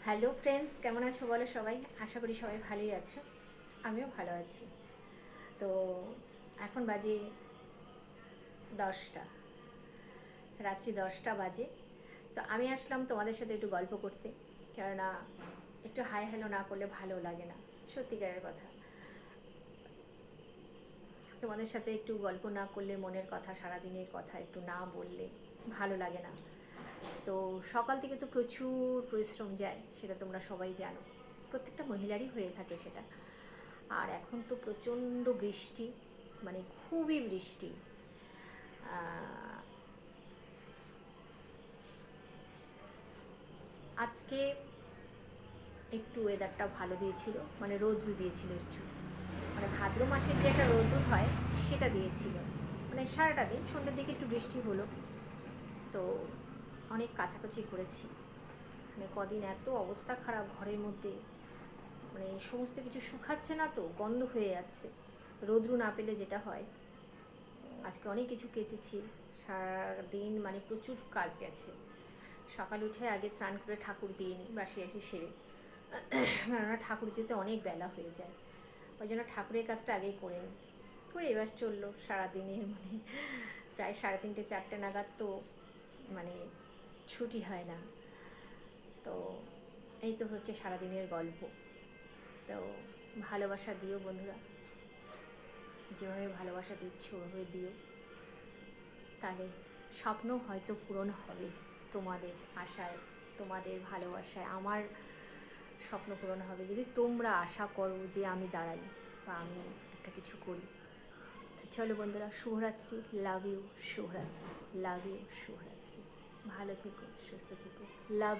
Hello friends, কেমন আছো বলো সবাই? আশা করি সবাই ভালোই আছো। আমিও ভালো আছি। তো এখন বাজে 10টা, রাত্রি 10টা বাজে। তো আমি আসলাম তোমাদের সাথে একটু গল্প করতে, কেননা একটু হাই হ্যালো না করলে ভালো লাগে না, সত্যিকারের কথা। তোমাদের সাথে একটু গল্প না করলে, মনের কথা, সারাদিনের কথা একটু না বললে ভালো লাগে না। তো সকাল থেকে তো প্রচুর পরিশ্রম যায়, সেটা তোমরা সবাই জানো, প্রত্যেকটা মহিলারই হয়ে থাকে সেটা। আর এখন তো প্রচণ্ড বৃষ্টি, মানে খুবই বৃষ্টি। আজকে একটু ওয়েদারটা ভালো দিয়েছিল, মানে রৌদ্র দিয়েছিল একটু, মানে ভাদ্র মাসের যে একটা রৌদ্র হয় সেটা দিয়েছিল। মানে সারাটা দিন, সন্ধ্যের দিকে একটু বৃষ্টি হলো। তো অনেক কাচাকুচি করেছি, মানে কদিন এত অবস্থা খারাপ ঘরের মধ্যে, মানে সমস্ত কিছু শুকাচ্ছে না, তো গন্ধ হয়ে যাচ্ছে। রৌদ্র না পেলে যেটা হয়। আজকে অনেক কিছু কেচেছি, সারাদিন মানে প্রচুর কাজ গেছে। সকাল উঠে আগে স্নান করে ঠাকুর দিয়ে নিই, বাসি আসি সেরে, কেননা ঠাকুর দিতে অনেক বেলা হয়ে যায়। ওই জন্য ঠাকুরের কাজটা আগেই করে নিই। করে এবার চললো সারাদিনের, মানে প্রায় 3:30-4টে নাগাদ তো মানে ছুটি হয় না। তো এই তো হচ্ছে সারাদিনের গল্প। তো ভালোবাসা দিও বন্ধুরা, যেভাবে ভালোবাসা দিচ্ছ ওভাবে দিও, তাহলে স্বপ্ন হয়তো পূরণ হবে। তোমাদের আশায়, তোমাদের ভালোবাসায় আমার স্বপ্ন পূরণ হবে, যদি তোমরা আশা করো যে আমি দাঁড়াই বা আমি একটা কিছু করি। তো চলো বন্ধুরা, শুভরাত্রি, লাভ ইউ, শুভরাত্রি, লাভ ইউ, শুভরাত্রি। ভালো থেকো, সুস্থ থেকো, লাভ।